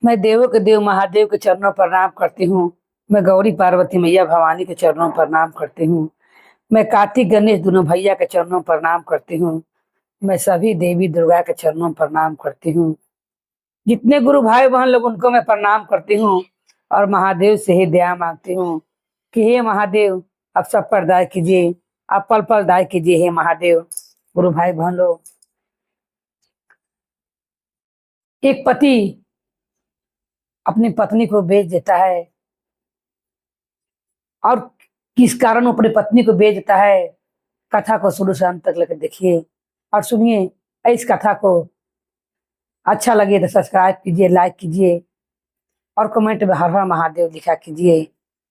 मैं देवों के देव महादेव के चरणों पर प्रणाम करती हूँ। मैं गौरी पार्वती मैया भवानी के चरणों पर प्रणाम करती हूँ। मैं कार्तिक गणेश दोनों भैया के चरणों पर प्रणाम करती हूँ। मैं सभी देवी दुर्गा के चरणों पर प्रणाम करती हूँ। जितने गुरु भाई बहन लोग उनको मैं प्रणाम करती हूँ और महादेव से ही दया मांगती हूँ कि हे महादेव आप सब पर दया कीजिए, आप पल पल दया कीजिए हे महादेव। गुरु भाई बहन लोग, एक पति अपनी पत्नी को बेच देता है और किस कारण वो अपनी पत्नी को बेच देता है, कथा को शुरू से अंत तक लेकर देखिए और सुनिए। इस कथा को अच्छा लगे तो सब्सक्राइब कीजिए, लाइक कीजिए और कमेंट में हर हर महादेव लिखा कीजिए।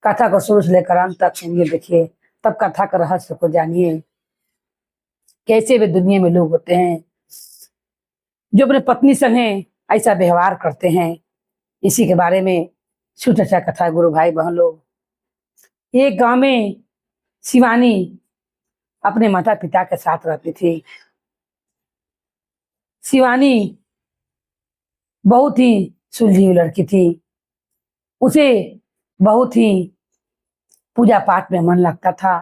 कथा को शुरू से लेकर अंत तक सुनिए, देखिए, तब कथा का रहस्य को जानिए। कैसे वे दुनिया में लोग होते हैं जो अपने पत्नी संगे ऐसा व्यवहार करते हैं, इसी के बारे में शुद्ध अच्छा कथा। गुरु भाई बहन लोग, एक गांव में शिवानी अपने माता पिता के साथ रहती थी। शिवानी बहुत ही सुलझी हुई लड़की थी। उसे बहुत ही पूजा पाठ में मन लगता था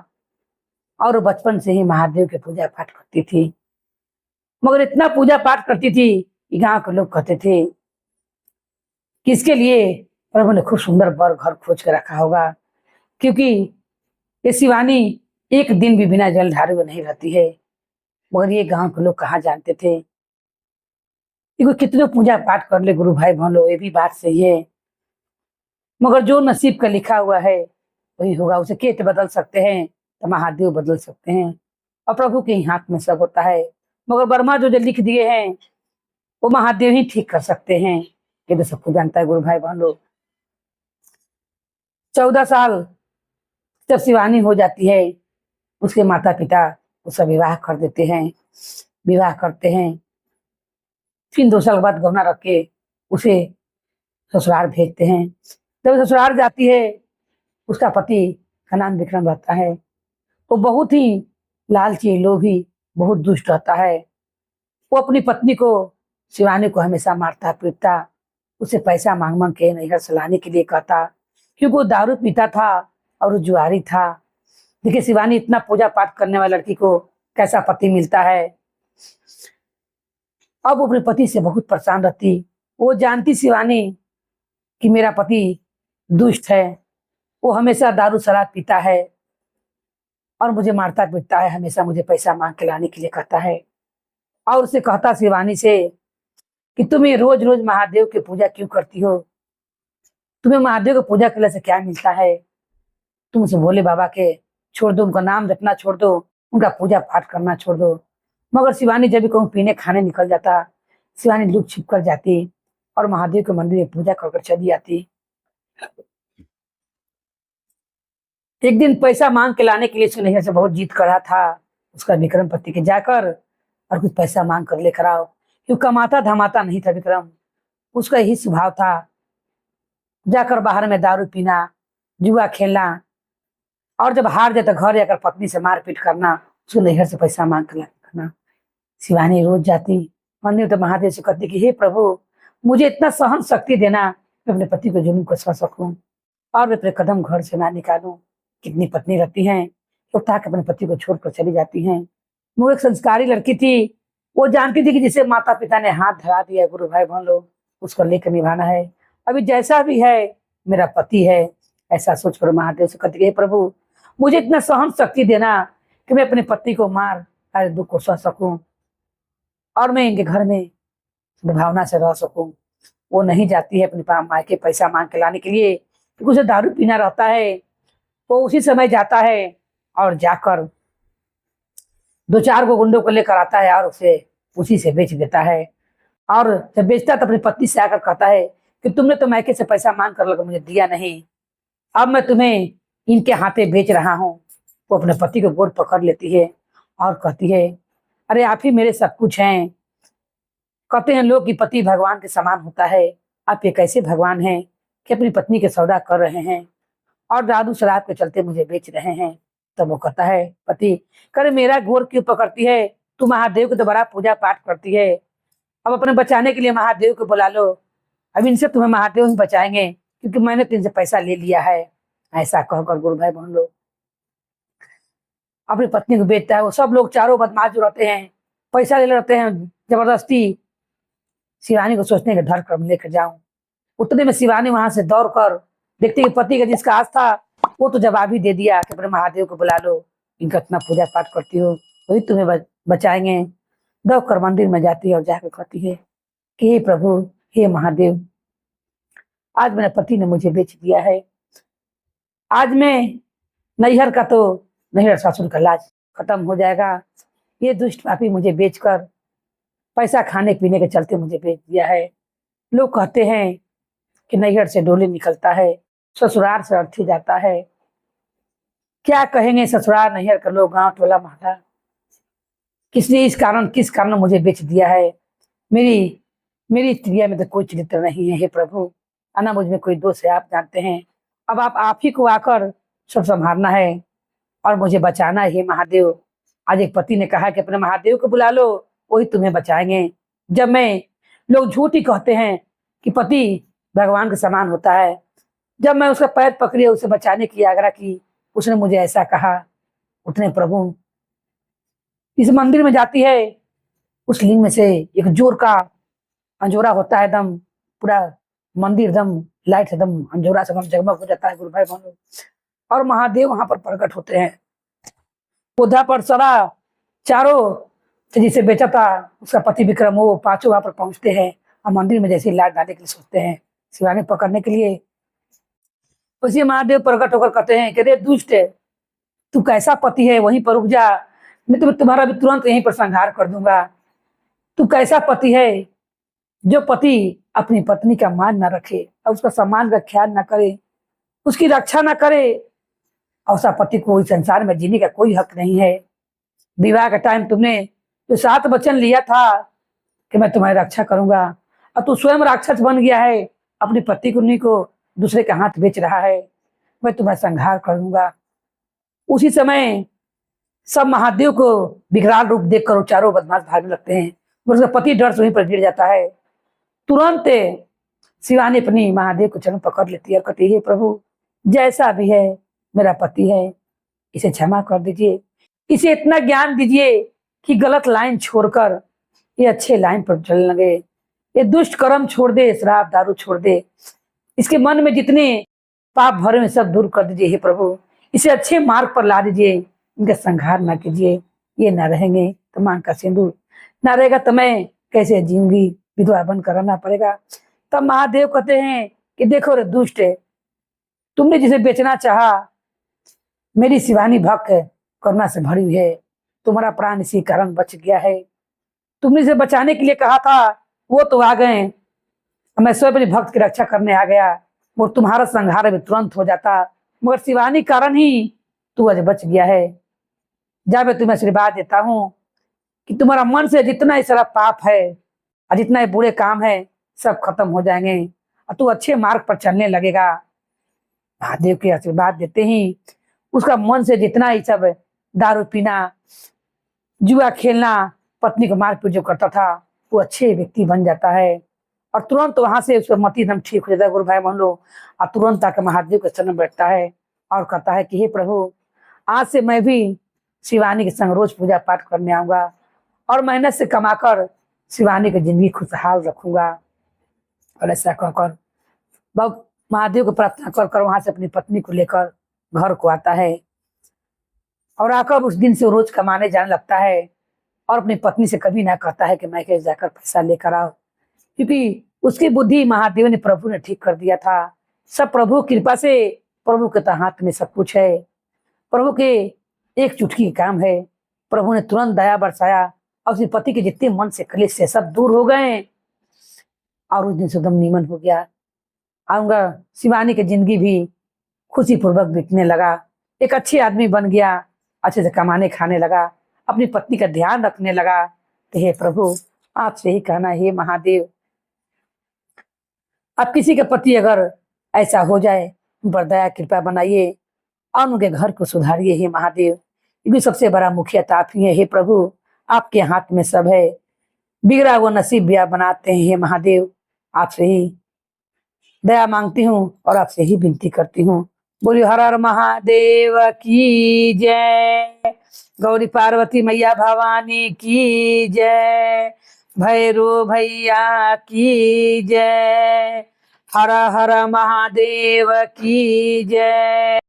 और वो बचपन से ही महादेव के पूजा पाठ करती थी। मगर इतना पूजा पाठ करती थी कि गांव के लोग कहते थे कि इसके लिए प्रभु ने खूब सुंदर बर घर खोज कर रखा होगा, क्योंकि ये शिवानी एक दिन भी बिना जल ढारे हुए नहीं रहती है। मगर ये गांव के लोग कहाँ जानते थे कि कोई कितने पूजा पाठ कर ले गुरु भाई बहन लोग, ये भी बात सही है। मगर जो नसीब का लिखा हुआ है वही होगा। उसे केत बदल सकते हैं तो महादेव बदल सकते हैं और प्रभु के ही हाथ में सब होता है। मगर वर्मा जो लिख दिए हैं वो महादेव ही ठीक कर सकते हैं, ये तो सबको जानता है गुरु भाई बहन लोग। 14 साल जब शिवानी हो जाती है, उसके माता पिता उसका विवाह कर देते हैं। विवाह करते हैं, फिर 2 साल बाद गौना रख के उसे ससुराल भेजते हैं। जब ससुराल जाती है, उसका पति का नाम विक्रम रहता है। वो बहुत ही लालची, लोभी, बहुत दुष्ट रहता है। वो अपनी पत्नी को, शिवानी को, हमेशा मारता पीटता, उसे पैसा मांग मांग के नैहर से लाने के लिए कहता, क्योंकि वो दारू पीता था और वो जुआरी था। देखिए, शिवानी इतना पूजा पाठ करने वाली लड़की को कैसा पति मिलता है। अब वो अपने पति से बहुत परेशान रहती। वो जानती शिवानी कि मेरा पति दुष्ट है, वो हमेशा दारू शराब पीता है और मुझे मारता पीटता है, हमेशा मुझे पैसा मांग के लाने के लिए कहता है। और उसे कहता शिवानी से कि तुम्हें रोज रोज महादेव की पूजा क्यों करती हो, तुम्हें महादेव की पूजा करने से क्या मिलता है। तुम उसे भोले बाबा के छोड़ दो, उनका नाम रखना छोड़ दो, उनका पूजा पाठ करना छोड़ दो। मगर शिवानी जब भी कहूँ पीने खाने निकल जाता, शिवानी लुक छिप कर जाती और महादेव के मंदिर में पूजा कर चली आती। एक दिन पैसा मांग के लाने के लिए उसके नैहर से बहुत जीत करा था उसका विक्रम पति के जाकर और कुछ पैसा मांग कर लेकर आओ, क्यों कमाता धमाता नहीं था विक्रम। उसका यही स्वभाव था, जाकर बाहर में दारू पीना, जुआ खेलना और जब हार जाए तो घर जाकर पत्नी से मारपीट करना, उसको नैहर से पैसा मांग कर करना। शिवानी रोज जाती मंदिर तो महादेव से कहती कि हे प्रभु, मुझे इतना सहन शक्ति देना, मैं अपने पति को जुल्म को सह सकूं और मैं अपने कदम घर से ना निकालूं। कितनी पत्नी रहती हैं तो ताकि अपने पति को छोड़कर चली जाती हैं। वो एक संस्कारी लड़की थी। वो जानती थी कि जिसे माता पिता ने हाथ धरा दिया गुरु भाई बहन लोग, उसको लेकर निभाना है। अभी जैसा भी है मेरा पति है, ऐसा सोचकर महादेव से कहती है प्रभु, मुझे इतना सहन शक्ति देना कि मैं अपने पति को मार सारे दुख को सह सकूं और मैं इनके घर में भावना से रह सकूं। वो नहीं जाती है अपने मायके पैसा मांग के लाने के लिए, क्योंकि उसे दारू पीना रहता है। वो उसी समय जाता है और जाकर 2-4 को गुंडों को लेकर आता है और उसे उसी से बेच देता है। और जब बेचता तो अपनी पत्नी से आकर कहता है कि तुमने तो मायके से पैसा मांग कर लगा मुझे दिया नहीं, अब मैं तुम्हें इनके हाथे बेच रहा हूँ। वो अपने पति को गोद पकड़ लेती है और कहती है, अरे आप ही मेरे सब कुछ हैं। कहते हैं लोग कि पति भगवान के समान होता है, आप ये कैसे भगवान हैं कि अपनी पत्नी के सौदा कर रहे हैं और दारू शराब के चलते मुझे बेच रहे हैं। तब वो कहता है पति, करे मेरा गोर क्यों पकड़ती है, तू महादेव को दोबारा पूजा पाठ करती है, अब अपने बचाने के लिए महादेव को बुला लो। अब इनसे तुम्हें महादेव ही बचाएंगे, क्योंकि मैंने तो इनसे पैसा ले लिया है। ऐसा कहकर गुरु भाई बहन लोग अपनी पत्नी को बेचता है। वो सब लोग चारों बदमाश जो रहते हैं, पैसा ले लेते हैं जबरदस्ती। शिवानी को सोचने के घर क्रम लेकर जाऊं। उतने में शिवानी वहां से दौड़ कर देखती कि पति का जिसका आस था वो तो जवाब ही दे दिया कि अपने महादेव को बुला लो, इनका इतना पूजा पाठ करती हो, वही तुम्हें बचाएंगे। दौड़ कर मंदिर में जाती है और जाकर कहती है कि हे प्रभु, हे महादेव, आज मेरे पति ने मुझे बेच दिया है। आज मैं नैहर का तो नैहर ससुर का लाज खत्म हो जाएगा। ये दुष्ट पापी मुझे बेचकर पैसा खाने पीने के चलते मुझे बेच दिया है। लोग कहते हैं कि नैहर से डोली निकलता है, ससुराल से अर्थी जाता है। क्या कहेंगे ससुराल नैहर का लोग, गांव टोला मोहल्ला, किसने किस कारण मुझे बेच दिया है। मेरी मेरी स्त्रिया में तो कोई चरित्र नहीं है। हे प्रभु, आना मुझ में कोई दोष है, आप जानते हैं। अब आप ही को आकर सब संभालना है और मुझे बचाना है। हे महादेव, आज एक पति ने कहा कि अपने महादेव को बुला लो, वही तुम्हें बचाएंगे। जब मैं लोग झूठ ही कहते हैं कि पति भगवान के समान होता है। जब मैं उसका पैर पकड़ी, उसे बचाने की आग्रह की, उसने मुझे ऐसा कहा। उतने प्रभु इस मंदिर में जाती है, उस लिंग में से एक जोर का अंजोरा होता है। दम पूरा मंदिर दम लाइट से दम अंजोरा से दम जगमग हो जाता है गुरु भाई बहनों। और महादेव वहां पर प्रकट होते हैं। पौधा पर सड़ा चारों से जिसे बेचा था उसका पति विक्रम, वो पांचों वहां पर पहुंचते हैं और मंदिर में जैसे लाइट डालने के लिए सोचते हैं शिवानी पकड़ने के लिए। उसी महादेव प्रकट होकर कहते हैं कि रे दुष्ट, तू कैसा पति है, वहीं पर रुक जा, मैं तुम्हारा भी तुरंत यहीं पर संहार कर दूंगा। तू कैसा पति है जो पति अपनी पत्नी का मान न रखे और उसका सम्मान का ख्याल न करे, उसकी रक्षा न करे। ऐसा पति को इस संसार में जीने का कोई हक नहीं है। विवाह का टाइम तुमने जो 7 वचन लिया था कि मैं तुम्हारी रक्षा करूंगा, और तू स्वयं राक्षस बन गया है, अपनी पति को दूसरे के हाथ बेच रहा है। मैं तुम्हारा संहार करूंगा। उसी समय सब महादेव को विकराल रूप देखकर वो चारों बदमाश भागने लगते हैं। उसका पति डर से वहीं पर गिर जाता है। तुरंत शिवानी अपनी महादेव को चरण पकड़ लेती है और कहती है, प्रभु जैसा भी है मेरा पति है, इसे क्षमा कर दीजिए, इसे इतना ज्ञान दीजिए कि गलत लाइन छोड़कर ये अच्छे लाइन पर चलने लगे। ये दुष्ट कर्म छोड़ दे, शराब दारू छोड़ दे, इसके मन में जितने पाप भरे हैं सब दूर कर दीजिए। हे प्रभु, इसे अच्छे मार्ग पर ला दीजिए, इनका संहार ना कीजिए। ये ना रहेंगे तो मांग का सिंदूर ना रहेगा तो मैं कैसे जीऊंगी, विधवा बनकर रहना पड़ेगा। तब महादेव कहते हैं कि देखो रे दुष्ट, तुमने जिसे बेचना चाहा, मेरी शिवानी भक्त करुणा से भरी हुई है, तुम्हारा प्राण इसी कारण बच गया है। तुमने इसे बचाने के लिए कहा था, वो तो आ गए, मैं स्वयं अपनी भक्त की रक्षा करने आ गया, वो तुम्हारा संहार भी तुरंत हो जाता, मगर शिवानी कारण ही तू आज बच गया है। जा मैं तुम्हें आशीर्वाद देता हूँ कि तुम्हारा मन से जितना ही सारा पाप है और जितना ही बुरे काम है सब खत्म हो जाएंगे और तू अच्छे मार्ग पर चलने लगेगा। महादेव के आशीर्वाद देते ही उसका मन से जितना ही सब दारू पीना, जुआ खेलना, पत्नी को मारपीट जो करता था, वो अच्छे व्यक्ति बन जाता है। और तुरंत वहां से उसका मति एकदम ठीक हो जाता है गुरु भाई मान लो। और तुरंत आकर महादेव के शरण बैठता है और कहता है कि हे प्रभु, आज से मैं भी शिवानी के संग रोज पूजा पाठ करने आऊंगा और मेहनत से कमाकर शिवानी की जिंदगी खुशहाल रखूंगा। और ऐसा कहकर बहुत महादेव को प्रार्थना कर कर वहां से अपनी पत्नी को लेकर घर को आता है और आकर उस दिन से रोज कमाने जाने लगता है और अपनी पत्नी से कभी ना कहता है कि मैं कैसे जाकर पैसा लेकर आओ, क्योंकि उसकी बुद्धि महादेव ने प्रभु ने ठीक कर दिया था। सब प्रभु कृपा से, प्रभु के तो हाथ में सब कुछ है, प्रभु के एक चुटकी काम है। प्रभु ने तुरंत दया बरसाया और उसके पति के जितने मन से कलेश से सब दूर हो गए और उस दिन से एकदम नीमन हो गया। आऊंगा शिवानी की जिंदगी भी खुशी पूर्वक बीतने लगा, एक अच्छे आदमी बन गया, अच्छे से कमाने खाने लगा, अपनी पत्नी का ध्यान रखने लगा। तो हे प्रभु, आपसे ही कहना है, हे महादेव, अब किसी के पति अगर ऐसा हो जाए, उन पर दया कृपा बनाइए और उनके घर को सुधारिए। हे महादेव, क्योंकि सबसे बड़ा मुखिया तो आप ही है। हे प्रभु, आपके हाथ में सब है, बिगड़ा वो नसीब भी आप बनाते हैं। हे महादेव, आपसे ही दया मांगती हूँ और आपसे ही विनती करती हूँ। बोलिए हर हर महादेव की जय। गौरी पार्वती मैया भवानी की जय। भैरो भैया की जय। हर हर महादेव की जय।